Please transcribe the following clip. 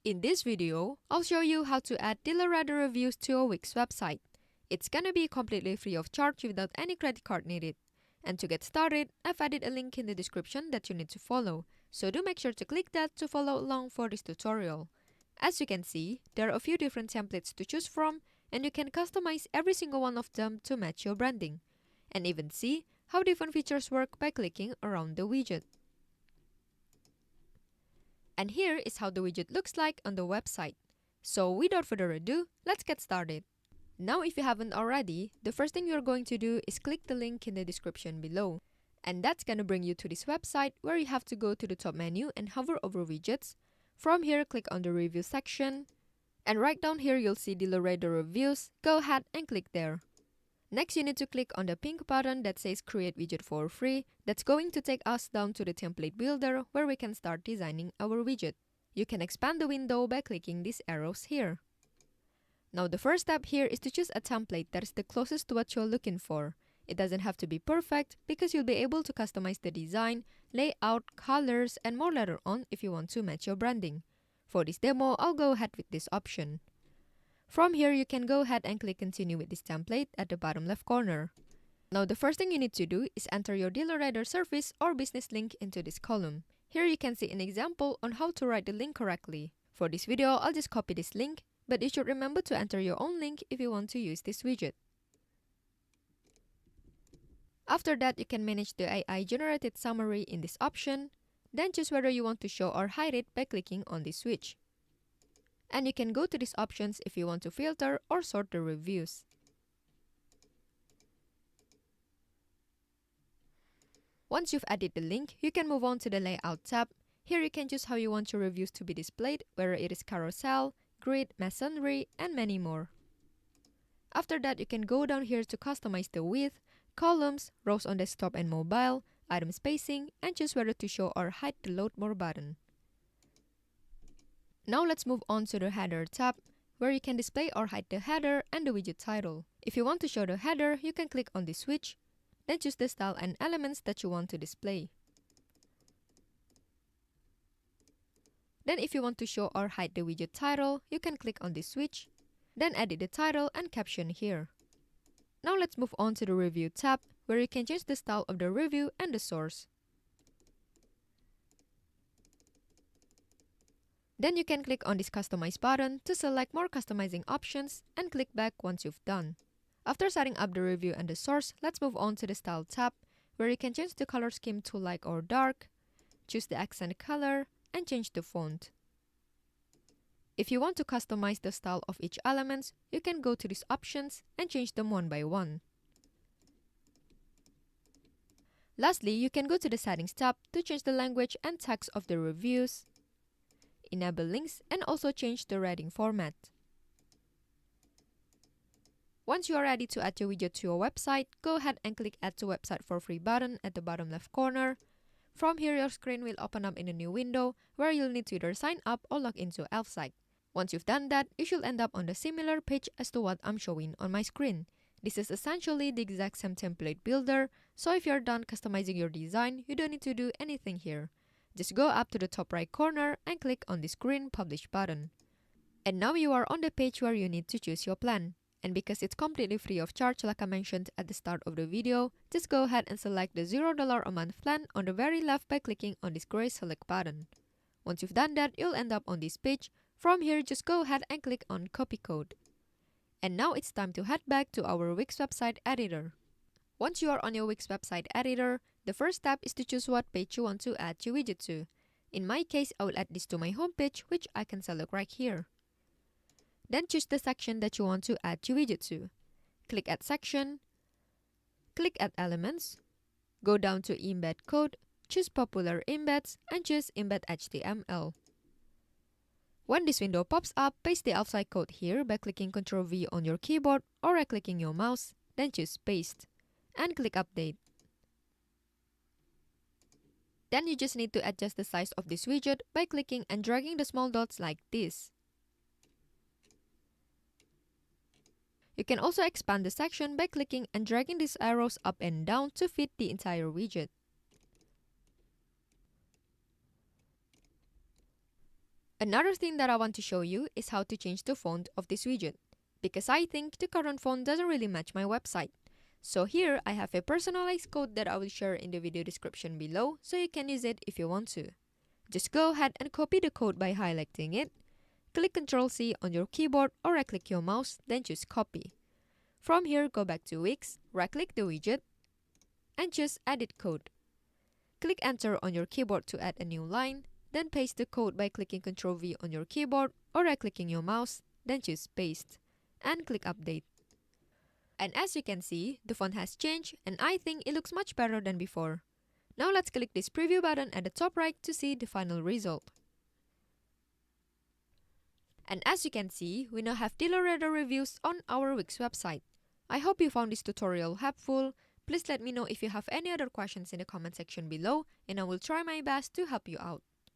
In this video, I'll show you how to add DealerRater reviews to your Wix website. It's gonna be completely free of charge without any credit card needed. And to get started, I've added a link in the description that you need to follow, so do make sure to click that to follow along for this tutorial. As you can see, there are a few different templates to choose from, and you can customize every single one of them to match your branding. And even see how different features work by clicking around the widget. And here is how the widget looks like on the website. So without further ado, let's get started. Now if you haven't already, the first thing you're going to do is click the link in the description below. And that's gonna bring you to this website where you have to go to the top menu and hover over widgets. From here, click on the review section. And right down here, you'll see DealerRater reviews. Go ahead and click there. Next, you need to click on the pink button that says create widget for free. That's going to take us down to the template builder where we can start designing our widget. You can expand the window by clicking these arrows here. Now the first step here is to choose a template that is the closest to what you're looking for. It doesn't have to be perfect because you'll be able to customize the design, layout, colors, and more later on if you want to match your branding. For this demo, I'll go ahead with this option. From here, you can go ahead and click continue with this template at the bottom left corner. Now the first thing you need to do is enter your DealerRater service or business link into this column. Here you can see an example on how to write the link correctly. For this video, I'll just copy this link, but you should remember to enter your own link if you want to use this widget. After that, you can manage the AI generated summary in this option. Then choose whether you want to show or hide it by clicking on this switch. And you can go to these options if you want to filter or sort the reviews. Once you've added the link, you can move on to the Layout tab. Here you can choose how you want your reviews to be displayed, whether it is carousel, grid, masonry, and many more. After that, you can go down here to customize the width, columns, rows on desktop and mobile, item spacing, and choose whether to show or hide the Load More button. Now let's move on to the Header tab, where you can display or hide the header and the widget title. If you want to show the header, you can click on this switch, then choose the style and elements that you want to display. Then if you want to show or hide the widget title, you can click on this switch, then edit the title and caption here. Now let's move on to the Review tab, where you can change the style of the review and the source. Then you can click on this Customize button to select more customizing options and click back once you've done. After setting up the review and the source, let's move on to the Style tab, where you can change the color scheme to light or dark, choose the accent color, and change the font. If you want to customize the style of each element, you can go to these options and change them one by one. Lastly, you can go to the Settings tab to change the language and text of the reviews, enable links, and also change the rating format. Once you are ready to add your widget to your website, go ahead and click Add to Website for Free button at the bottom left corner. From here, your screen will open up in a new window where you'll need to either sign up or log into ElfSite. Once you've done that, you should end up on the similar page as to what I'm showing on my screen. This is essentially the exact same template builder, so if you're done customizing your design, you don't need to do anything here. Just go up to the top right corner and click on this green Publish button. And now you are on the page where you need to choose your plan. And because it's completely free of charge like I mentioned at the start of the video, just go ahead and select the $0 a month plan on the very left by clicking on this gray Select button. Once you've done that, you'll end up on this page. From here, just go ahead and click on Copy Code. And now it's time to head back to our Wix website editor. Once you are on your Wix website editor, the first step is to choose what page you want to add your widget to. In my case, I will add this to my home page, which I can select right here. Then choose the section that you want to add your widget to. Click Add Section, click Add Elements, go down to Embed Code, choose Popular Embeds, and choose Embed HTML. When this window pops up, paste the ElfSite code here by clicking Ctrl V on your keyboard or right-clicking your mouse, then choose Paste, and click Update. Then you just need to adjust the size of this widget by clicking and dragging the small dots like this. You can also expand the section by clicking and dragging these arrows up and down to fit the entire widget. Another thing that I want to show you is how to change the font of this widget, because I think the current font doesn't really match my website. So here I have a personalized code that I will share in the video description below, so you can use it if you want to. Just go ahead and copy the code by highlighting it. Click Ctrl+C on your keyboard or right-click your mouse, then choose Copy. From here, go back to Wix, right-click the widget, and choose Edit Code. Click Enter on your keyboard to add a new line, then paste the code by clicking Ctrl+V on your keyboard or right-clicking your mouse, then choose Paste, and click Update. And as you can see, the font has changed and I think it looks much better than before. Now let's click this preview button at the top right to see the final result. And as you can see, we now have DealerRater reviews on our Wix website. I hope you found this tutorial helpful. Please let me know if you have any other questions in the comment section below and I will try my best to help you out.